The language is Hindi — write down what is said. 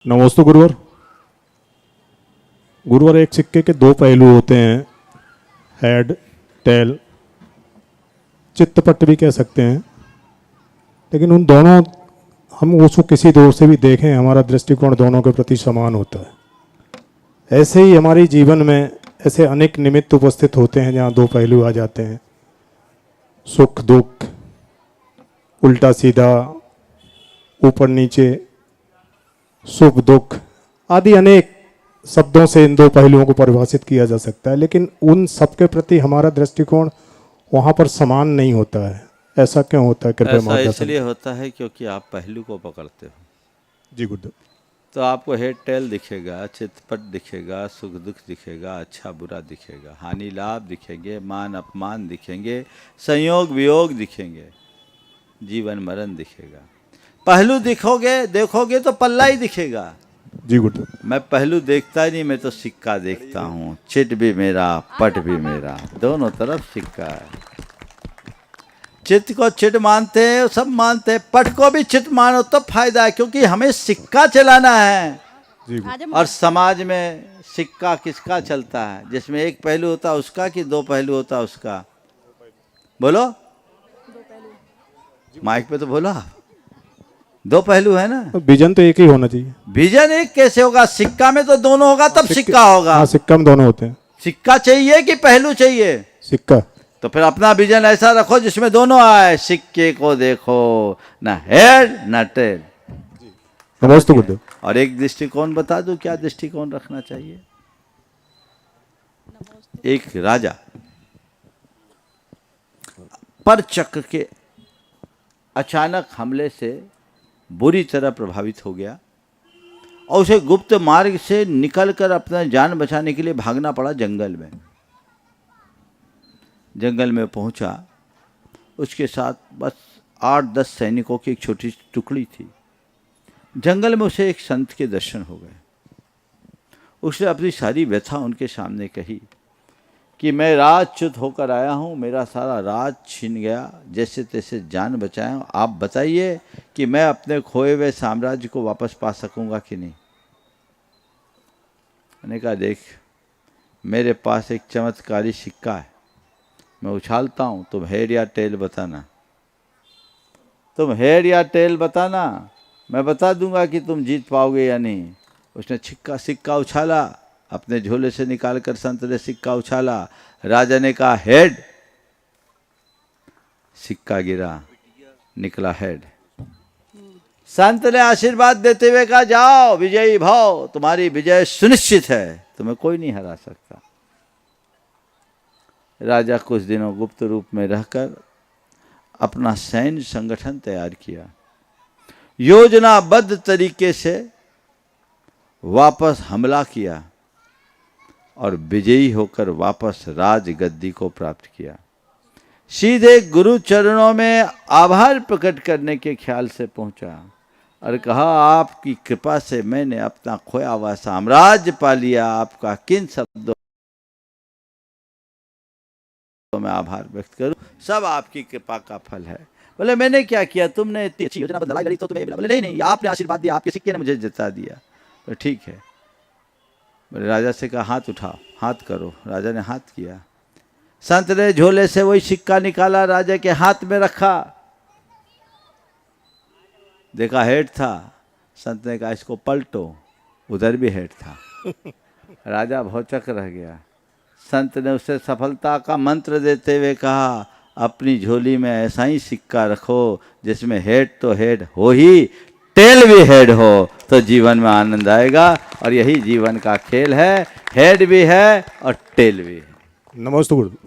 नमस्ते गुरुवर। गुरुवर, एक सिक्के के दो पहलू होते हैं, हेड टेल, चित्तपट भी कह सकते हैं। लेकिन उन दोनों, हम उसको किसी दौर से भी देखें, हमारा दृष्टिकोण दोनों के प्रति समान होता है। ऐसे ही हमारे जीवन में ऐसे अनेक निमित्त उपस्थित होते हैं जहाँ दो पहलू आ जाते हैं, सुख दुख, उल्टा सीधा, ऊपर नीचे, सुख दुख आदि अनेक शब्दों से इन दो पहलुओं को परिभाषित किया जा सकता है। लेकिन उन सबके प्रति हमारा दृष्टिकोण वहाँ पर समान नहीं होता है। ऐसा क्यों होता है? कृपया ऐसा मार्गदर्शन। इसलिए होता है क्योंकि आप पहलू को पकड़ते हो। जी गुरुदेव। तो आपको हेड टेल दिखेगा, चितपट दिखेगा, सुख दुख दिखेगा, अच्छा बुरा दिखेगा, हानि लाभ दिखेंगे, मान अपमान दिखेंगे, संयोग वियोग दिखेंगे, जीवन मरण दिखेगा। पहलू देखोगे तो पल्ला ही दिखेगा। जी गुरुदेव। मैं पहलू देखता ही नहीं, मैं तो सिक्का देखता हूँ। चिट भी मेरा, पट भी मेरा, दोनों तरफ सिक्का है। चित को चिट मानते हैं, सब मानते हैं। पट को भी चिट मानो तो फायदा है, क्योंकि हमें सिक्का चलाना है। जी गुरुदेव। और समाज में सिक्का किसका चलता है? जिसमें एक पहलू होता है उसका, कि दो पहलू होता है उसका? बोलो, माइक पे तो बोलो आप। दो पहलू है ना। विजन तो एक ही होना चाहिए। विजन एक कैसे होगा? सिक्का में तो दोनों होगा तब सिक्का होगा। हाँ, सिक्का में दोनों होते हैं। सिक्का चाहिए कि पहलू चाहिए? सिक्का। तो फिर अपना विजन ऐसा रखो जिसमें दोनों आए। सिक्के को देखो, ना हेड ना टेल। नमस्ते गुरुदेव। और एक दृष्टिकोण बता दूं, क्या दृष्टिकोण रखना चाहिए? एक राजा पर चक्र के अचानक हमले से बुरी तरह प्रभावित हो गया और उसे गुप्त मार्ग से निकलकर अपना जान बचाने के लिए भागना पड़ा जंगल में। जंगल में पहुंचा, उसके साथ बस 8-10 सैनिकों की एक छोटी टुकड़ी थी। जंगल में उसे एक संत के दर्शन हो गए। उसने अपनी सारी व्यथा उनके सामने कही कि मैं राजच्युत होकर आया हूँ, मेरा सारा राज छीन गया, जैसे तैसे जान बचाया हूँ। आप बताइए कि मैं अपने खोए हुए साम्राज्य को वापस पा सकूंगा कि नहीं। मैंने कहा, देख, मेरे पास एक चमत्कारी सिक्का है, मैं उछालता हूँ, तुम हेड या टेल बताना। तुम हेड या टेल बताना, मैं बता दूंगा कि तुम जीत पाओगे या नहीं। उसने सिक्का उछाला, अपने झोले से निकालकर संत ने सिक्का उछाला। राजा ने कहा हेड, सिक्का गिरा, निकला हेड। संत ने आशीर्वाद देते हुए कहा, जाओ विजयी भव, तुम्हारी विजय सुनिश्चित है, तुम्हें कोई नहीं हरा सकता। राजा कुछ दिनों गुप्त रूप में रहकर अपना सैन्य संगठन तैयार किया, योजनाबद्ध तरीके से वापस हमला किया और विजयी होकर वापस राजगद्दी को प्राप्त किया। सीधे गुरु चरणों में आभार प्रकट करने के ख्याल से पहुंचा और कहा, आपकी कृपा से मैंने अपना खोया हुआ साम्राज्य पा लिया। आपका किन शब्दों में आभार व्यक्त करूं? सब आपकी कृपा का फल है। बोले, मैंने क्या किया? तुमने इतनी अच्छी योजना लड़ाई लड़ी तो तुम्हें मिला? बोले, नहीं, आपने आशीर्वाद दिया, आपके सिक्के ने मुझे जिता दिया। तो ठीक है। बोले, राजा से कहा, हाथ उठाओ, हाथ करो। राजा ने हाथ किया। संत ने झोले से वही सिक्का निकाला, राजा के हाथ में रखा। देखा हेड था। संत ने कहा, इसको पलटो। उधर भी हेड था। राजा भौचक रह गया। संत ने उसे सफलता का मंत्र देते हुए कहा, अपनी झोली में ऐसा ही सिक्का रखो जिसमें हेड तो हेड हो ही, टेल भी हेड हो, तो जीवन में आनंद आएगा। और यही जीवन का खेल है, हेड भी है और टेल भी है। नमस्ते गुरुदेव।